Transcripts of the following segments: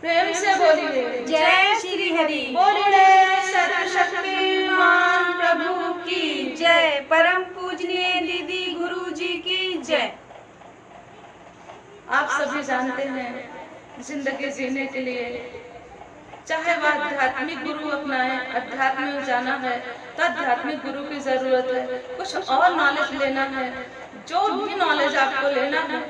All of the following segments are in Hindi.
प्रेम से बोलिए जय श्री हरि। बोलिए सर्वशक्तिमान प्रभु की जय। परम पूजनीय दीदी गुरु जी की जय। आप सभी जानते हैं, जिंदगी जीने के लिए चाहे वह आध्यात्मिक गुरु अपनाए, अध्यात्म में जाना है तो आध्यात्मिक गुरु की जरूरत है। कुछ और नॉलेज लेना है, जो भी नॉलेज आपको लेना है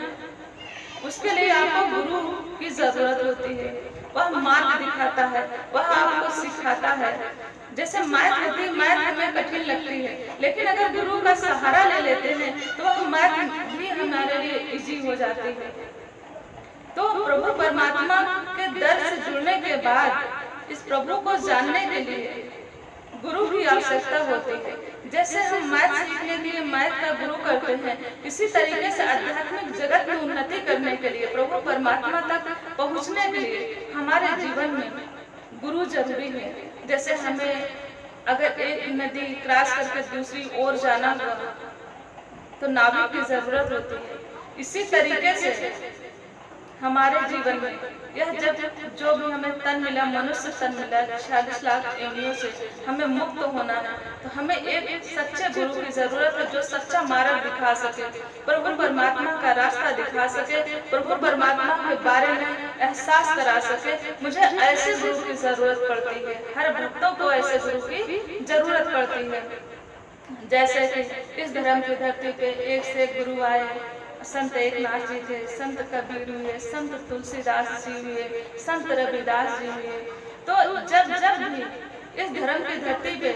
उसके लिए आपको गुरु की जरूरत होती है। वह मार्ग दिखाता है, वह आपको सिखाता है। जैसे मैथ होती है, मैथ हमें कठिन लगती है, लेकिन अगर गुरु का सहारा ले लेते हैं तो वह मैथ भी हमारे लिए इजी हो जाती है। तो प्रभु परमात्मा के दर से जुड़ने के बाद इस प्रभु को जानने के लिए गुरु की आवश्यकता होती है। जैसे हम मैथ सीखने के लिए मैथ का गुरु करते हैं, इसी तरीके से आध्यात्मिक जगत में उन्नति करने के लिए, प्रभु परमात्मा तक पहुंचने के लिए हमारे जीवन में गुरु जरूरी है। जैसे हमें अगर एक नदी क्रॉस करके दूसरी ओर जाना हुआ तो नाविक की जरूरत होती है। इसी तरीके से हमारे जीवन में यह जब जो भी हमें तन मिला, मनुष्य तन मिला 46 लाख योनियों से हमें मुक्त होना है, तो हमें एक सच्चे गुरु की जरूरत है जो सच्चा मार्ग दिखा सके, प्रभु परमात्मा का रास्ता दिखा सके, प्रभु परमात्मा के बारे में एहसास करा सके। मुझे ऐसे गुरु की जरूरत पड़ती है, हर भक्तों को ऐसे गुरु की जरूरत पड़ती है। जैसे कि इस धर्म की धरती पे एक से एक गुरु आए, संत एकनाथ जी थे, संत कबीर हुए, संत तुलसीदास जी हुए, संत रविदास जी हुए। तो जब जब भी इस धर्म की धरती पे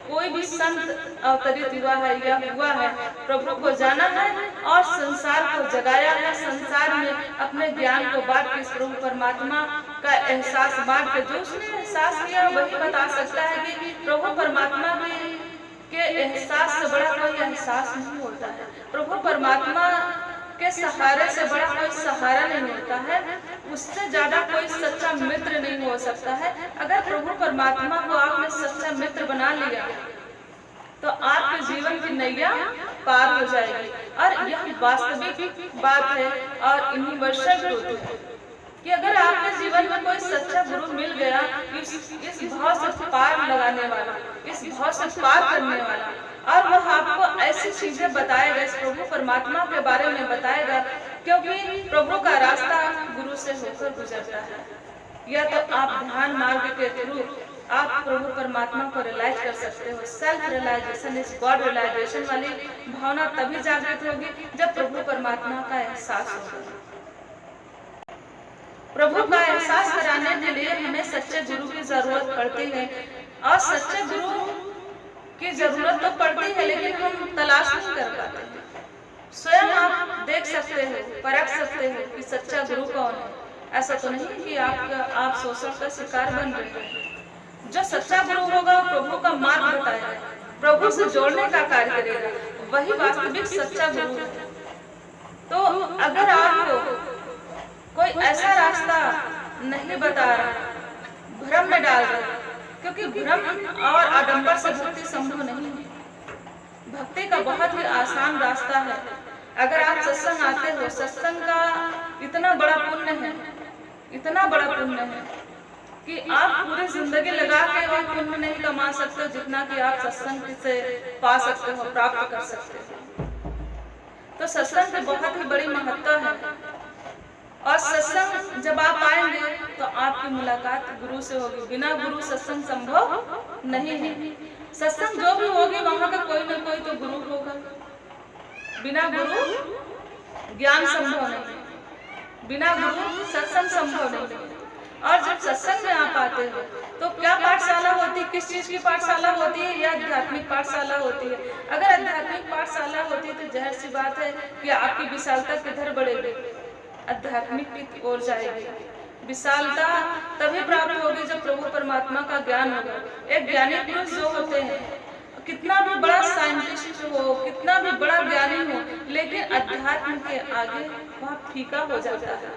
कोई भी संत अवतरित हुआ है या हुआ है, प्रभु को जाना है और संसार को जगाया है, संसार में अपने ज्ञान को बांट के प्रभु परमात्मा का एहसास बांट के, जो उसने एहसास किया वही बता सकता है कि प्रभु परमात्मा के एहसास से बड़ा कोई एहसास नहीं होता है। प्रभु परमात्मा के सहारे से बड़ा कोई सहारा नहीं होता है, उससे ज्यादा कोई सच्चा मित्र नहीं हो सकता है। अगर प्रभु परमात्मा को आपने सच्चा मित्र बना लिया तो आपके जीवन की नैया पार हो जाएगी। और यह वास्तविक बात है और यूनिवर्सल ट्रूथ है कि अगर आपके जीवन में कोई सच्चा गुरु मिल गया, इस भाव से पार लगाने वाला, इस भाव से पार करने वाला, और वह आपको ऐसी चीजें बताएगा, इस प्रभु परमात्मा के बारे में बताएगा, क्योंकि प्रभु का रास्ता गुरु से होकर गुजरता है। या तो आप ध्यान मार्ग के थ्रू आप प्रभु परमात्मा को रियलाइज कर सकते हो। Self realisation is God realisation वाली भावना तभी जागृत होगी जब प्रभु परमात्मा का एहसास होगा। प्रभु का एहसास कराने के लिए हमें सच्चे गुरु की जरूरत पड़ती है, और सच्चे गुरु की जरूरत तो पड़ती है लेकिन हम तलाश नहीं कर पाते हैं। स्वयं आप देख सकते हो, परख सकते हो कि सच्चा गुरु कौन है। ऐसा तो नहीं कि आप शोषण का शिकार बन रहे हैं। जो सच्चा गुरु होगा वो प्रभु का मार्ग बताएगा, प्रभु से जोड़ने का कार्य करेगा, वही वास्तविक सच्चा गुरु है। तो अगर आपको कोई ऐसा रास्ता नहीं बता रहा, भ्रम में डाल रहा, क्योंकि भ्रम और आडंबर से भक्ति संभव नहीं है। भक्ति का बहुत ही आसान रास्ता है। अगर आप सत्संग आते हो, सत्संग का इतना बड़ा पुण्य है, इतना बड़ा पुण्य है कि आप पूरी जिंदगी लगा के वह पुण्य नहीं कमा सकते जितना कि आप सत्संग से पा सकते हो, प्राप्त कर सकते हो। तो सत्संग की बहुत ही बड़ी महत्ता है, और सत्संग जब आप आएंगे तो आपकी मुलाकात गुरु से होगी। बिना गुरु सत्संग संभव नहीं है। सत्संग जो भी होगी वहां का कोई ना कोई तो गुरु होगा। बिना गुरु ज्ञान संभव नहीं, बिना गुरु सत्संग संभव नहीं। और जब सत्संग में आप आते हो तो क्या पाठशाला होती है, किस चीज की पाठशाला होती है, या आध्यात्मिक पाठशाला होती है। अगर आध्यात्मिक पाठशाला होती है तो जाहिर सी बात है कि आपकी विशालता किधर बढ़ेगी, आध्यात्मिक की ओर जाएगी। विशालता तभी प्राप्त होगी जब प्रभु परमात्मा का ज्ञान होगा। एक ज्ञानी पुरुष जो होते हैं, कितना भी बड़ा साइंटिस्ट हो, कितना भी बड़ा ज्ञानी हो, लेकिन अध्यात्म के आगे वह फीका हो जाता है।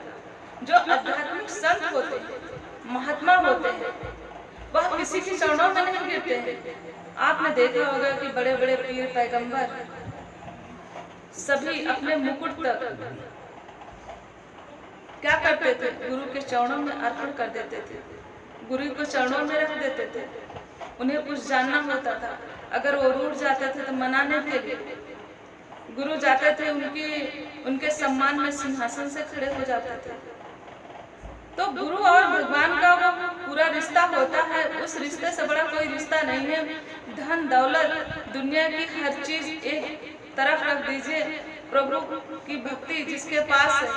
जो आध्यात्मिक संत होते हैं, महात्मा होते हैं, वह किसी के चरणों में नहीं गिरते हैं। आपने देखा होगा कि बड़े बड़े पीर पैगंबर सभी अपने मुकुट तक क्या करते थे, गुरु के चरणों में अर्पण कर देते थे, गुरु को चरणों में रख देते थे। उन्हें कुछ जानना होता था, अगर वो रूठ जाते थे तो मनाने के लिए गुरु जाते थे, उनके सम्मान में सिंहासन से खड़े हो जाते थे। तो गुरु और भगवान का वो पूरा रिश्ता होता है, उस रिश्ते से बड़ा कोई रिश्ता नहीं है। धन दौलत दुनिया की हर चीज एक तरफ रख दीजिए, प्रभु की भक्ति जिसके पास है,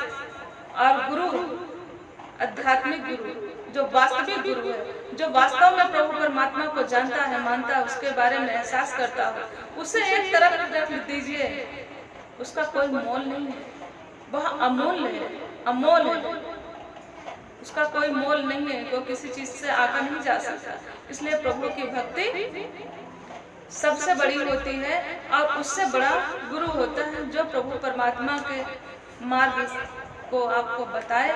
और गुरु आध्यात्मिक गुरु जो वास्तविक गुरु है, जो वास्तव में प्रभु परमात्मा को जानता है, मानता है, उसके बारे में एहसास करता हो, उसे एक तरफ रख दीजिए। उसका कोई मोल नहीं है, वह अमूल्य है, अमोल है, उसका कोई मोल नहीं है, वो किसी चीज से आका नहीं जा सकता। इसलिए प्रभु की भक्ति सबसे बड़ी होती है, और उससे बड़ा गुरु होता है जो प्रभु परमात्मा के मार्ग को आपको बताए।